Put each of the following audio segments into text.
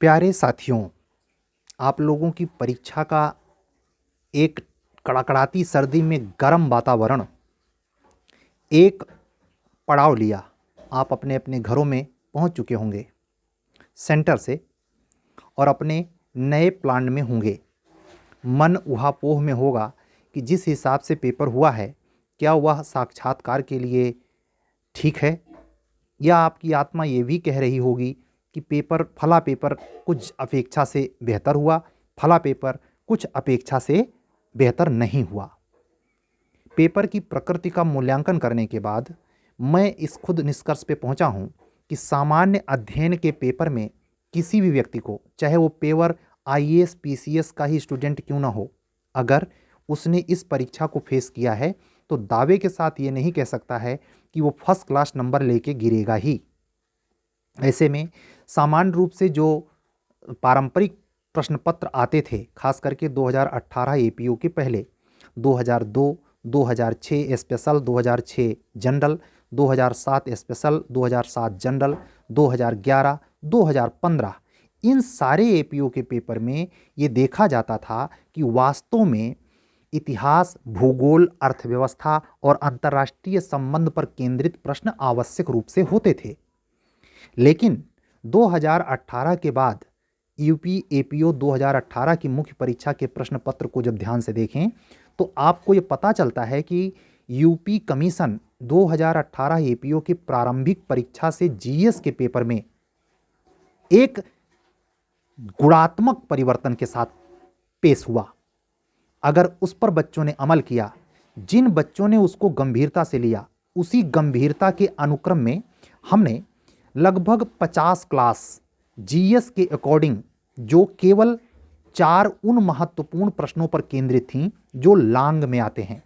प्यारे साथियों, आप लोगों की परीक्षा का एक कड़कड़ाती सर्दी में गर्म वातावरण एक पड़ाव लिया। आप अपने अपने घरों में पहुंच चुके होंगे सेंटर से और अपने नए प्लान में होंगे। मन ऊहापोह में होगा कि जिस हिसाब से पेपर हुआ है, क्या वह साक्षात्कार के लिए ठीक है, या आपकी आत्मा ये भी कह रही होगी कि फला पेपर कुछ अपेक्षा से बेहतर हुआ, फला पेपर कुछ अपेक्षा से बेहतर नहीं हुआ। पेपर की प्रकृति का मूल्यांकन करने के बाद मैं इस खुद निष्कर्ष पे पहुंचा हूं कि सामान्य अध्ययन के पेपर में किसी भी व्यक्ति को, चाहे वो पेवर आईएएस पीसीएस का ही स्टूडेंट क्यों ना हो, अगर उसने इस परीक्षा को फेस किया है तो दावे के साथ ये नहीं कह सकता है कि वो फर्स्ट क्लास नंबर लेके गिरेगा ही। ऐसे में सामान्य रूप से जो पारंपरिक प्रश्न पत्र आते थे, खास करके 2018 एपीओ के पहले, 2002, 2006 स्पेशल, 2006 जनरल, 2007 स्पेशल, 2007 जनरल, 2011, 2015, इन सारे एपीओ के पेपर में ये देखा जाता था कि वास्तव में इतिहास, भूगोल, अर्थव्यवस्था और अंतर्राष्ट्रीय संबंध पर केंद्रित प्रश्न आवश्यक रूप से होते थे। लेकिन 2018 के बाद यूपी एपीओ 2018 की मुख्य परीक्षा के प्रश्न पत्र को जब ध्यान से देखें तो आपको ये पता चलता है कि यूपी कमीशन 2018 एपीओ की प्रारंभिक परीक्षा से जीएस के पेपर में एक गुणात्मक परिवर्तन के साथ पेश हुआ। अगर उस पर बच्चों ने अमल किया, जिन बच्चों ने उसको गंभीरता से लिया, उसी गंभीरता के अनुक्रम में हमने लगभग 50 क्लास जीएस के अकॉर्डिंग, जो केवल 4 उन महत्वपूर्ण प्रश्नों पर केंद्रित थीं जो लांग में आते हैं,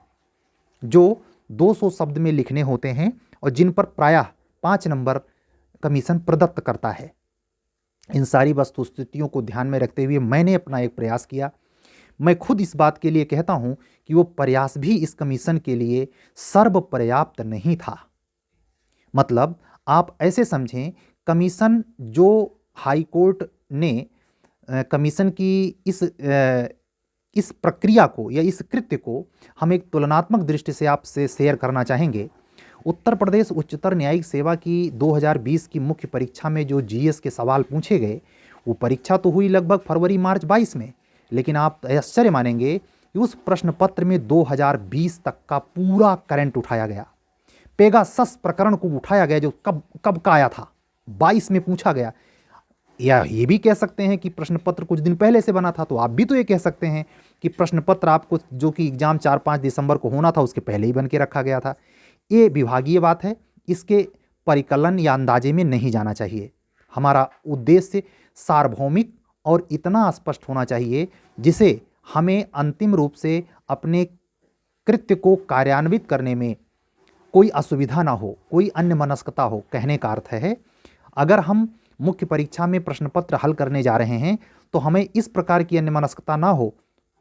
जो 200 शब्द में लिखने होते हैं और जिन पर प्रायः 5 नंबर कमीशन प्रदत्त करता है। इन सारी वस्तुस्थितियों को ध्यान में रखते हुए मैंने अपना एक प्रयास किया। मैं खुद इस बात के लिए कहता हूं कि वो प्रयास भी इस कमीशन के लिए सर्वपर्याप्त नहीं था। मतलब आप ऐसे समझें, कमीशन जो हाई कोर्ट ने कमीशन की इस प्रक्रिया को या इस कृत्य को हम एक तुलनात्मक दृष्टि से आपसे शेयर करना चाहेंगे। उत्तर प्रदेश उच्चतर न्यायिक सेवा की 2020 की मुख्य परीक्षा में जो जीएस के सवाल पूछे गए, वो परीक्षा तो हुई लगभग फरवरी मार्च 22 में, लेकिन आप आश्चर्य मानेंगे कि उस प्रश्न पत्र में 2020 तक का पूरा करंट उठाया गया। पेगासस प्रकरण को उठाया गया जो कब का आया था, 22 में पूछा गया। या ये भी कह सकते हैं कि प्रश्न पत्र कुछ दिन पहले से बना था, तो आप भी तो ये कह सकते हैं कि प्रश्न पत्र आपको जो कि एग्जाम 4-5 दिसंबर को होना था उसके पहले ही बन के रखा गया था। ये विभागीय बात है, इसके परिकलन या अंदाजे में नहीं जाना चाहिए। हमारा उद्देश्य सार्वभौमिक और इतना स्पष्ट होना चाहिए जिसे हमें अंतिम रूप से अपने कृत्य को कार्यान्वित करने में कोई असुविधा ना हो, कोई अन्यमनस्कता हो। कहने का अर्थ है, अगर हम मुख्य परीक्षा में प्रश्न पत्र हल करने जा रहे हैं तो हमें इस प्रकार की अन्यमनस्कता ना हो,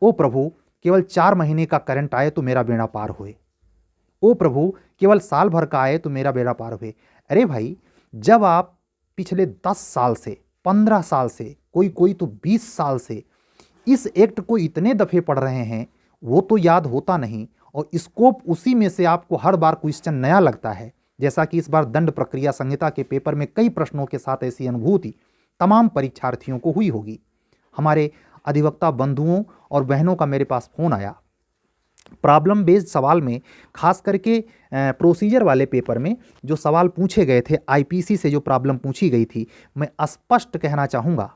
ओ प्रभु केवल 4 महीने का करंट आए तो मेरा बेड़ा पार होए, ओ प्रभु केवल साल भर का आए तो मेरा बेड़ा पार हुए। अरे भाई, जब आप पिछले 10 साल से, 15 साल से, कोई तो 20 साल से इस एक्ट को इतने दफे पढ़ रहे हैं, वो तो याद होता नहीं और स्कोप उसी में से आपको हर बार क्वेश्चन नया लगता है। जैसा कि इस बार दंड प्रक्रिया संहिता के पेपर में कई प्रश्नों के साथ ऐसी अनुभूति तमाम परीक्षार्थियों को हुई होगी। हमारे अधिवक्ता बंधुओं और बहनों का मेरे पास फोन आया। प्रॉब्लम बेस्ड सवाल में, खास करके प्रोसीजर वाले पेपर में जो सवाल पूछे गए थे, आईपीसी से जो प्रॉब्लम पूछी गई थी, मैं स्पष्ट कहना चाहूँगा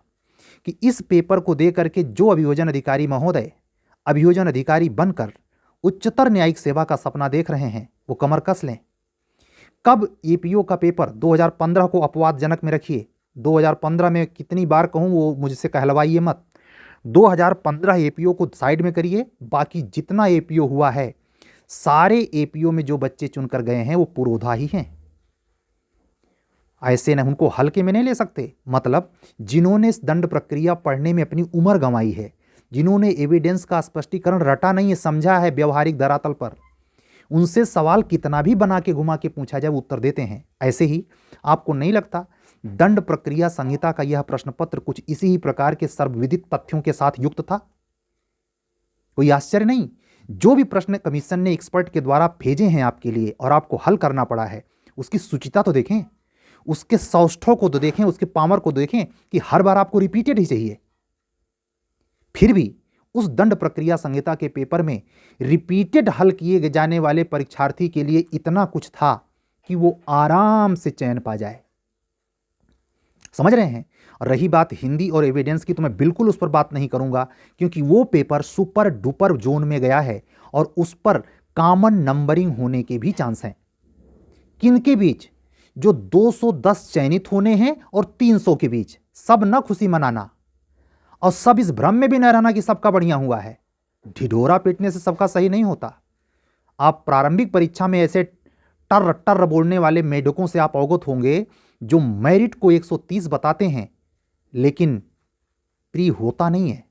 कि इस पेपर को दे करके जो अभियोजन अधिकारी महोदय अभियोजन अधिकारी बनकर उच्चतर न्यायिक सेवा का सपना देख रहे हैं, वो कमर कस लें। कब एपीओ का पेपर 2015 को अपवादजनक में रखिए, 2015 में कितनी बार कहूँ वो मुझसे कहलवाइए मत। 2015 एपीओ को साइड में करिए, बाकी जितना एपीओ हुआ है, सारे एपीओ में जो बच्चे चुनकर गए हैं वो पूर्वोधा ही हैं। ऐसे न उनको हल्के में नहीं ले सकते। मतलब जिन्होंने इस दंड प्रक्रिया पढ़ने में अपनी उम्र गंवाई है, जिन्होंने एविडेंस का स्पष्टीकरण रटा नहीं है, समझा है व्यवहारिक धरातल पर, उनसे सवाल कितना भी बना के घुमा के पूछा जाए वो उत्तर देते हैं। ऐसे ही आपको नहीं लगता दंड प्रक्रिया संहिता का यह प्रश्न पत्र कुछ इसी ही प्रकार के सर्वविदित तथ्यों के साथ युक्त था। कोई आश्चर्य नहीं, जो भी प्रश्न कमीशन ने एक्सपर्ट के द्वारा भेजे हैं आपके लिए और आपको हल करना पड़ा है, उसकी सूचिता तो देखें, उसके सौष्ठव को तो देखें, उसके पावर को देखें कि हर बार आपको रिपीटेड ही चाहिए। फिर भी उस दंड प्रक्रिया संहिता के पेपर में रिपीटेड हल किए जाने वाले परीक्षार्थी के लिए इतना कुछ था कि वो आराम से चयन पा जाए। समझ रहे हैं? और रही बात हिंदी और एविडेंस की, तो मैं बिल्कुल उस पर बात नहीं करूंगा, क्योंकि वो पेपर सुपर डुपर जोन में गया है और उस पर कॉमन नंबरिंग होने के भी चांस हैं। किनके बीच? जो 210 चयनित होने हैं और 300 के बीच। सब न खुशी मनाना और सब इस भ्रम में भी न रहना कि सबका बढ़िया हुआ है। ढिढोरा पीटने से सबका सही नहीं होता। आप प्रारंभिक परीक्षा में ऐसे टर टर बोलने वाले मेढकों से आप अवगत होंगे जो मेरिट को 130 बताते हैं लेकिन प्री होता नहीं है।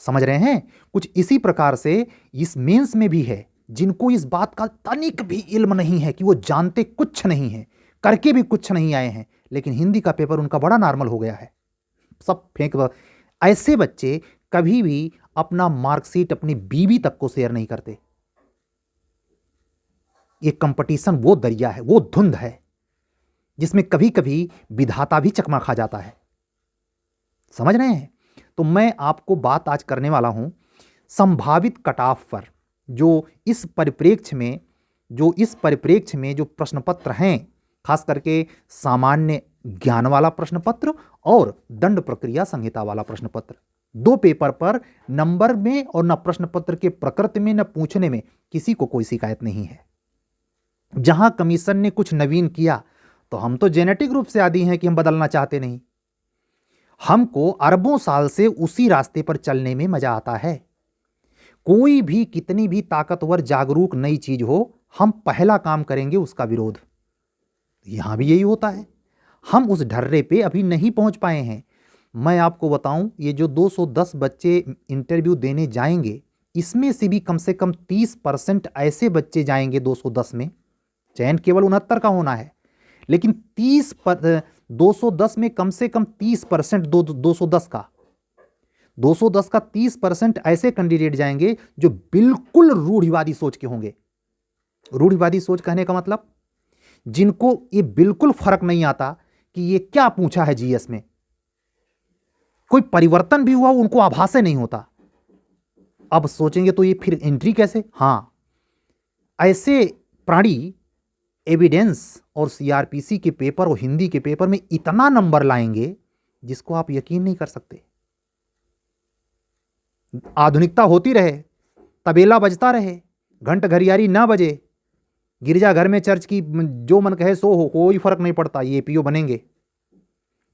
समझ रहे हैं? कुछ इसी प्रकार से इस मेंस में भी है, जिनको इस बात का तनिक भी इल्म नहीं है, कि वो जानते कुछ नहीं है, करके भी कुछ नहीं आए हैं, लेकिन हिंदी का पेपर उनका बड़ा नॉर्मल हो गया है, सब फेंक। ऐसे बच्चे कभी भी अपना मार्कशीट अपनी बीवी तक को शेयर नहीं करते। ये कंपटीशन वो दरिया है, वो धुंध है, जिसमें कभी कभी विधाता भी चकमा खा जाता है। समझ रहे हैं? तो मैं आपको बात आज करने वाला हूं संभावित कट ऑफ पर, जो इस परिप्रेक्ष्य में जो प्रश्न पत्र हैं, खास करके सामान्य ज्ञान वाला प्रश्न पत्र और दंड प्रक्रिया संहिता वाला प्रश्न पत्र, दो पेपर पर नंबर में और न प्रश्न पत्र के प्रकृति में न पूछने में किसी को कोई शिकायत नहीं है। जहां कमीशन ने कुछ नवीन किया तो हम तो जेनेटिक रूप से आदी हैं कि हम बदलना चाहते नहीं। हमको अरबों साल से उसी रास्ते पर चलने में मजा आता है। कोई भी कितनी भी ताकतवर जागरूक नई चीज हो, हम पहला काम करेंगे उसका विरोध। यहां भी यही होता है। हम उस ढर्रे पे अभी नहीं पहुंच पाए हैं। मैं आपको बताऊं, ये जो 210 बच्चे इंटरव्यू देने जाएंगे, इसमें से भी कम से कम 30% ऐसे बच्चे जाएंगे 210 में। चयन केवल 69 का होना है, लेकिन 210 में कम से कम 30% 210 का 30% ऐसे कैंडिडेट जाएंगे जो बिल्कुल रूढ़िवादी सोच के होंगे। रूढ़िवादी सोच कहने का मतलब, जिनको ये बिल्कुल फर्क नहीं आता कि ये क्या पूछा है जीएस में, कोई परिवर्तन भी हुआ उनको आभास नहीं होता। अब सोचेंगे तो ये फिर एंट्री कैसे? हां, ऐसे प्राणी एविडेंस और सीआरपीसी के पेपर और हिंदी के पेपर में इतना नंबर लाएंगे जिसको आप यकीन नहीं कर सकते। आधुनिकता होती रहे, तबेला बजता रहे, घंट घरियारी ना बजे, गिरजाघर में चर्च की जो मन कहे सो हो, कोई फर्क नहीं पड़ता, ये एपीओ बनेंगे।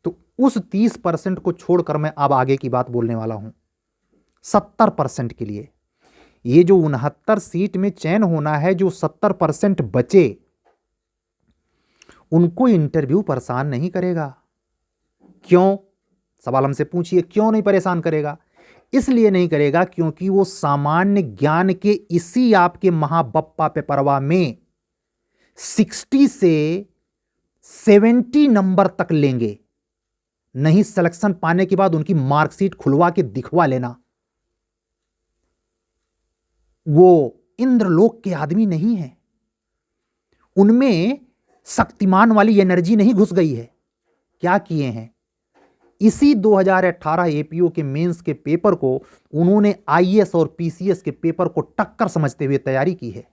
तो उस 30% को छोड़कर मैं अब आगे की बात बोलने वाला हूं। 70% के लिए ये जो 69 सीट में चयन होना है, जो 70% बचे, उनको इंटरव्यू परेशान नहीं करेगा। क्यों? सवाल हमसे पूछिए, क्यों नहीं परेशान करेगा? इसलिए नहीं करेगा क्योंकि वो सामान्य ज्ञान के इसी आपके महाबप्पा पे परवा में 60 से 70 नंबर तक लेंगे। नहीं सिलेक्शन पाने के बाद उनकी मार्कशीट खुलवा के दिखवा लेना। वो इंद्रलोक के आदमी नहीं है, उनमें शक्तिमान वाली एनर्जी नहीं घुस गई है। क्या किए हैं? इसी 2018 एपीओ के मेंस के पेपर को उन्होंने आईएएस और पीसीएस के पेपर को टक्कर समझते हुए तैयारी की है।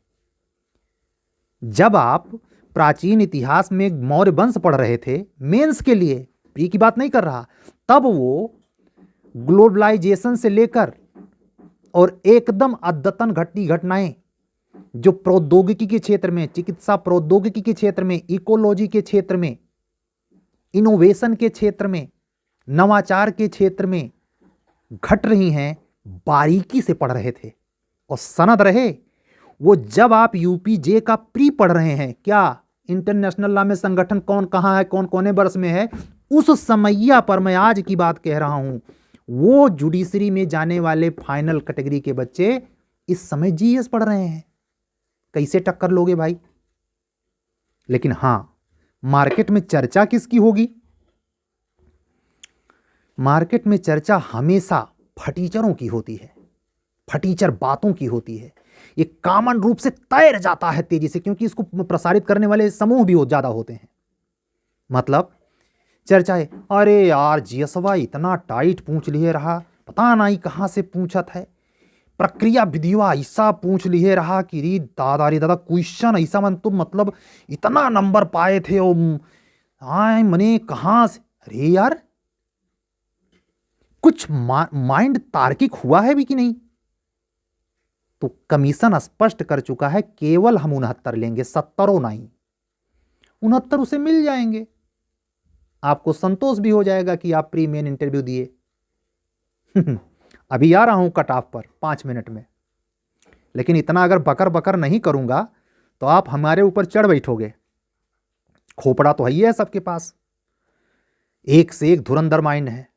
जब आप प्राचीन इतिहास में मौर्य वंश पढ़ रहे थे मेंस के लिए, प्री की बात नहीं कर रहा, तब वो ग्लोबलाइजेशन से लेकर और एकदम अद्यतन घटती घटनाएं जो प्रौद्योगिकी के क्षेत्र में, चिकित्सा प्रौद्योगिकी के क्षेत्र में, इकोलॉजी के क्षेत्र में, इनोवेशन के क्षेत्र में, नवाचार के क्षेत्र में घट रही हैं, बारीकी से पढ़ रहे थे और सनद रहे। वो जब आप यूपीजे का प्री पढ़ रहे हैं, क्या इंटरनेशनल लॉ में संगठन कौन कहां है, कौन कौने वर्ष में है, उस समैया पर मैं आज की बात कह रहा हूं। वो जुडिशरी में जाने वाले फाइनल कैटेगरी के बच्चे इस समय जीएस पढ़ रहे हैं। कैसे टक्कर लोगे भाई? लेकिन हां, मार्केट में चर्चा किसकी होगी? मार्केट में चर्चा हमेशा फटीचरों की होती है, फटीचर बातों की होती है। ये कॉमन रूप से तैर जाता है तेजी से, क्योंकि इसको प्रसारित करने वाले समूह भी ज्यादा होते हैं। मतलब चर्चा है, अरे यार जीएसवा इतना टाइट पूछ लिए रहा, पता नहीं कहाँ से पूछत है, प्रक्रिया विधिवा ऐसा पूछ लिए रहा कि रे दादा क्वेश्चन ऐसा मन तो मतलब इतना नंबर पाए थे और आए मने कहाँ से। अरे यार कुछ माइंड तार्किक हुआ है भी कि नहीं? तो कमीशन स्पष्ट कर चुका है, केवल हम 69 लेंगे, 70 नहीं, 69 उसे मिल जाएंगे। आपको संतोष भी हो जाएगा कि आप प्री मेन इंटरव्यू दिए। अभी आ रहा हूं कट ऑफ पर 5 मिनट में, लेकिन इतना अगर बकर बकर नहीं करूंगा तो आप हमारे ऊपर चढ़ बैठोगे। खोपड़ा तो है सबके पास, एक से एक धुरंधर माइंड है।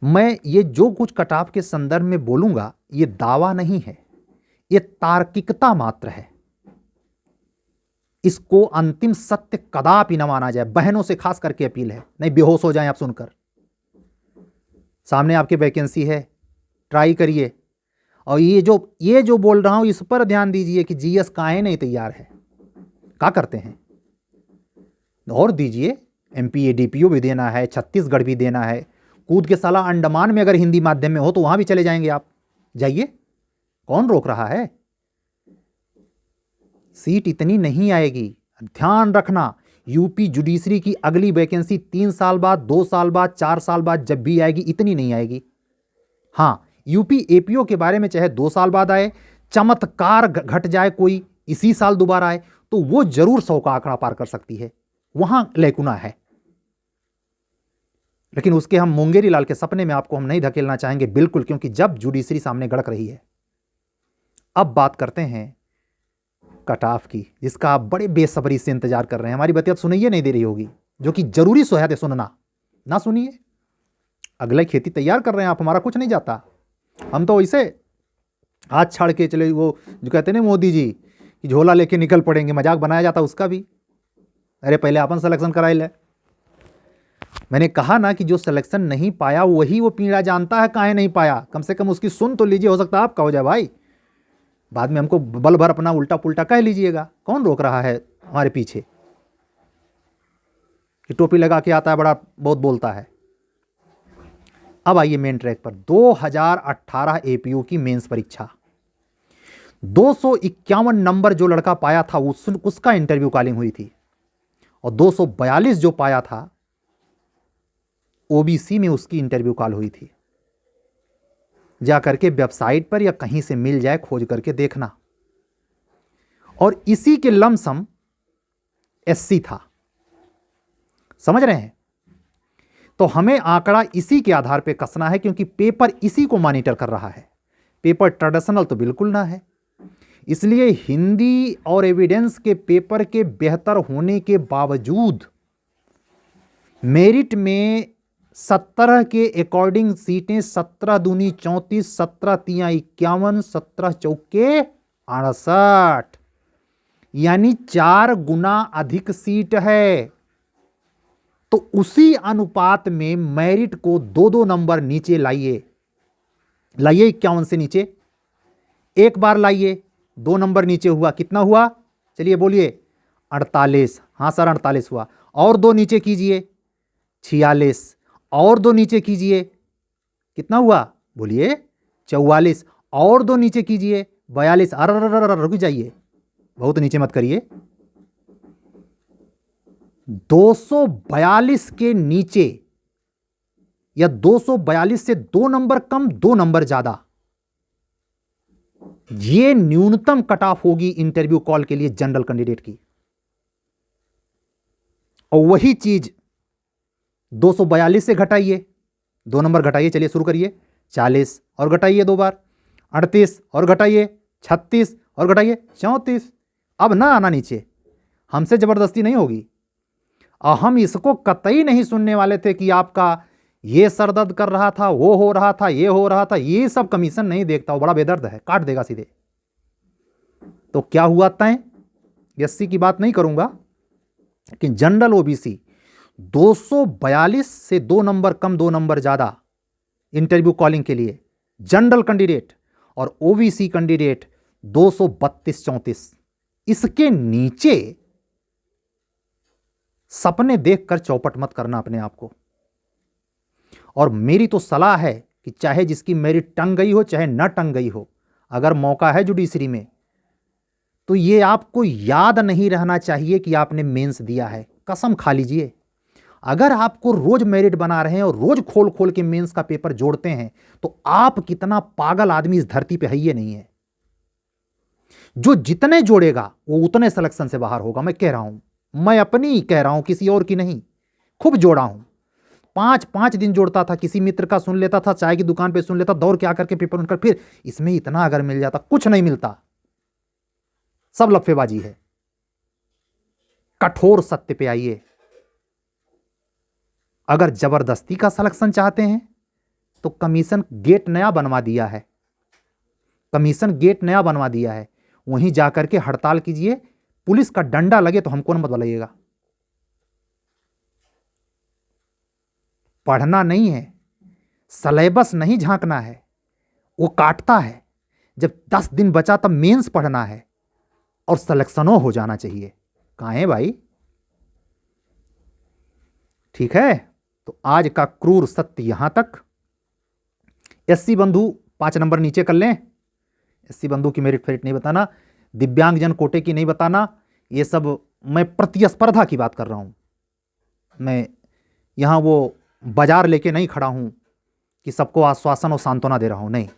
मैं ये जो कुछ कट ऑफ के संदर्भ में बोलूंगा ये दावा नहीं है, ये तार्किकता मात्र है। इसको अंतिम सत्य कदापि न माना जाए। बहनों से खास करके अपील है, नहीं बेहोश हो जाएं आप सुनकर। सामने आपके वैकेंसी है, ट्राई करिए। और ये जो बोल रहा हूं इस पर ध्यान दीजिए कि जीएस काहे नहीं तैयार है, क्या करते हैं और दीजिए। एमपी एडीपीओ भी देना है, छत्तीसगढ़ भी देना है, कूद के साला अंडमान में अगर हिंदी माध्यम में हो तो वहां भी चले जाएंगे आप, जाइए, कौन रोक रहा है। सीट इतनी नहीं आएगी, ध्यान रखना। यूपी जुडिशरी की अगली वैकेंसी 3 साल बाद, 2 साल बाद, 4 साल बाद जब भी आएगी इतनी नहीं आएगी। हां, यूपी एपीओ के बारे में चाहे 2 साल बाद आए, चमत्कार घट जाए कोई इसी साल दोबारा आए तो वो जरूर 100 का आंकड़ा पार कर सकती है, वहां लैकुना है। लेकिन उसके हम मुंगेरी लाल के सपने में आपको हम नहीं धकेलना चाहेंगे बिल्कुल, क्योंकि जब जुडिशरी सामने गड़क रही है। अब बात करते हैं कट ऑफ की, जिसका आप बड़े बेसब्री से इंतजार कर रहे हैं। हमारी बातें सुनिए नहीं दे रही होगी, जो कि जरूरी सोया थे सुनना, ना सुनिए। अगला खेती तैयार कर रहे हैं आप, हमारा कुछ नहीं जाता। हम तो वैसे हाथ छाड़ के चले, वो जो कहते हैं ना मोदी जी कि झोला लेके निकल पड़ेंगे, मजाक बनाया जाता उसका भी। अरे पहले अपन सिलेक्शन कराई ले। मैंने कहा ना कि जो सिलेक्शन नहीं पाया वही वो पीड़ा जानता है काहे नहीं पाया, कम से कम उसकी सुन तो लीजिए, हो सकता है आपका हो जाए भाई। बाद में हमको बल भर अपना उल्टा पुल्टा कह लीजिएगा, कौन रोक रहा है हमारे पीछे कि टोपी लगा के आता है बड़ा बहुत बोलता है। अब आइए मेन ट्रैक पर। 2018 एपीयू की मेंस परीक्षा, 251 नंबर जो लड़का पाया था उसका इंटरव्यू कॉलिंग हुई थी, और 242 जो पाया था ओबीसी में उसकी इंटरव्यू कॉल हुई थी। जा करके वेबसाइट पर या कहीं से मिल जाए खोज करके देखना। और इसी के लमसम एससी था, समझ रहे हैं? तो हमें आंकड़ा इसी के आधार पे कसना है, क्योंकि पेपर इसी को मॉनिटर कर रहा है। पेपर ट्रेडिशनल तो बिल्कुल ना है, इसलिए हिंदी और एविडेंस के पेपर के बेहतर होने के बावजूद मेरिट में 17 के अकॉर्डिंग सीटें 17 दूनी 34, 17 तिया 51, 17 चौके 68, यानी 4 गुना अधिक सीट है। तो उसी अनुपात में मेरिट को 2-2 नंबर नीचे लाइए, 51 से नीचे एक बार लाइए, 2 नंबर नीचे हुआ, कितना हुआ चलिए बोलिए? 48। हाँ सर 48 हुआ। और 2 नीचे कीजिए 46, और 2 नीचे कीजिए, कितना हुआ बोलिए? 44, और 2 नीचे कीजिए 42। अरे रुक जाइए, बहुत नीचे मत करिए। 242 के नीचे या 242 से 2 नंबर कम, 2 नंबर ज्यादा, यह न्यूनतम कट ऑफ होगी इंटरव्यू कॉल के लिए जनरल कैंडिडेट की। और वही चीज 242 से घटाइए, 2 नंबर घटाइए, चलिए शुरू करिए। 40 और घटाइए 2 बार, 38 और घटाइए, 36 और घटाइए 34। अब ना आना नीचे, हमसे जबरदस्ती नहीं होगी। और हम इसको कतई नहीं सुनने वाले थे कि आपका ये सर दर्द कर रहा था, वो हो रहा था, ये हो रहा था। ये सब कमीशन नहीं देखता, वो बड़ा बेदर्द है, काट देगा सीधे। तो क्या हुआ तय? एससी की बात नहीं करूंगा, कि जनरल ओबीसी 242 से 2 नंबर कम 2 नंबर ज़्यादा इंटरव्यू कॉलिंग के लिए जनरल कैंडिडेट, और ओबीसी कैंडिडेट 232-34। इसके नीचे सपने देखकर चौपट मत करना अपने आप को। और मेरी तो सलाह है कि चाहे जिसकी मेरिट टंग गई हो चाहे न टंग गई हो, अगर मौका है जुडिशरी में, तो ये आपको याद नहीं रहना चाहिए कि आपने मेंस दिया है। कसम खा लीजिए, अगर आपको रोज मेरिट बना रहे हैं और रोज खोल खोल के मेंस का पेपर जोड़ते हैं, तो आप कितना पागल आदमी इस धरती पे है ही नहीं है। जो जितने जोड़ेगा वो उतने सिलेक्शन से बाहर होगा। मैं कह रहा हूं, मैं अपनी कह रहा हूं, किसी और की नहीं। खूब जोड़ा हूं, 5-5 दिन जोड़ता था, किसी मित्र का सुन लेता था, चाय की दुकान पे सुन लेता, दौड़ के आकर के पेपर उनकर, फिर इसमें इतना अगर मिल जाता। कुछ नहीं मिलता, सब लफेबाजी है। कठोर सत्य पे आइए। अगर जबरदस्ती का सिलेक्शन चाहते हैं तो कमीशन गेट नया बनवा दिया है, कमीशन गेट नया बनवा दिया है, वहीं जाकर के हड़ताल कीजिए। पुलिस का डंडा लगे तो हमको न बताइएगा। पढ़ना नहीं है, सिलेबस नहीं झांकना है, वो काटता है। जब 10 दिन बचा तब मेंस पढ़ना है और सिलेक्शनों हो जाना चाहिए। कहाँ है भाई? ठीक है, तो आज का क्रूर सत्य यहां तक। एससी बंधु 5 नंबर नीचे कर लें। एससी बंधु की मेरिट फेरिट नहीं बताना, दिव्यांगजन कोटे की नहीं बताना। ये सब मैं प्रतिस्पर्धा की बात कर रहा हूं। मैं यहां वो बाजार लेके नहीं खड़ा हूं कि सबको आश्वासन और सांत्वना दे रहा हूं, नहीं।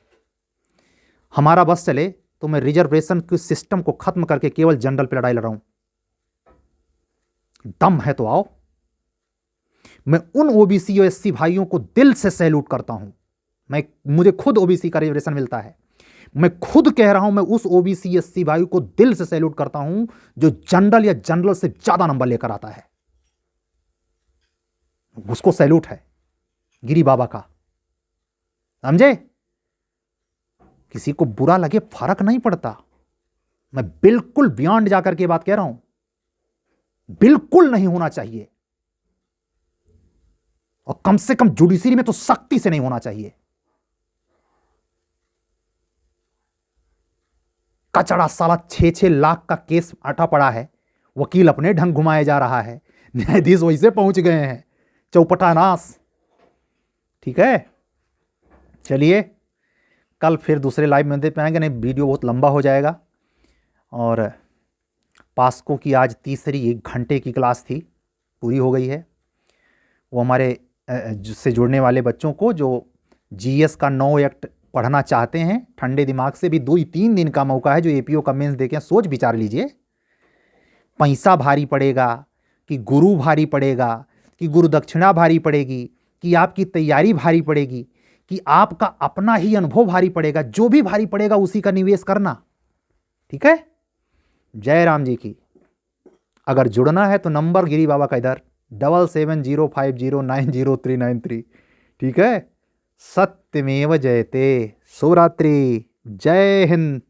हमारा बस चले तो मैं रिजर्वेशन के सिस्टम को खत्म करके केवल जनरल पे लड़ाई लड़ रहा हूं। दम है तो आओ। मैं उन ओबीसी और एससी भाइयों को दिल से सैल्यूट करता हूं। मुझे खुद ओबीसी का रिजर्वेशन मिलता है। मैं खुद कह रहा हूं, मैं उस ओबीसी एससी भाई को दिल से सैल्यूट करता हूं जो जनरल या जनरल से ज्यादा नंबर लेकर आता है। उसको सैल्यूट है, गिरी बाबा का। समझे? किसी को बुरा लगे फर्क नहीं पड़ता। मैं बिल्कुल बियॉन्ड जाकर के बात कह रहा हूं, बिल्कुल नहीं होना चाहिए। और कम से कम जुडिशरी में तो सख्ती से नहीं होना चाहिए। कचड़ा साला 6-6 लाख का केस अटा पड़ा है, वकील अपने ढंग घुमाए जा रहा है, न्यायाधीश वैसे पहुंच गए हैं, चौपटा नाश। ठीक है, चलिए कल फिर दूसरे लाइव में देख पाएंगे, नहीं वीडियो बहुत लंबा हो जाएगा। और पास्को की आज तीसरी 1 घंटे की क्लास थी, पूरी हो गई है। वो हमारे से जुड़ने वाले बच्चों को जो जीएस का 9 एक्ट पढ़ना चाहते हैं, ठंडे दिमाग से भी 2-3 दिन का मौका है। जो एपीओ का मेंस देखें, सोच विचार लीजिए। पैसा भारी पड़ेगा कि गुरु भारी पड़ेगा, कि गुरु दक्षिणा भारी पड़ेगी, कि आपकी तैयारी भारी पड़ेगी, कि आपका अपना ही अनुभव भारी पड़ेगा। जो भी भारी पड़ेगा उसी का निवेश करना। ठीक है, जय राम जी की। अगर जुड़ना है तो नंबर गिरी बाबा का इधर 7705090393। ठीक है, सत्यमेव जयते। शुभ रात्रि, जय हिंद।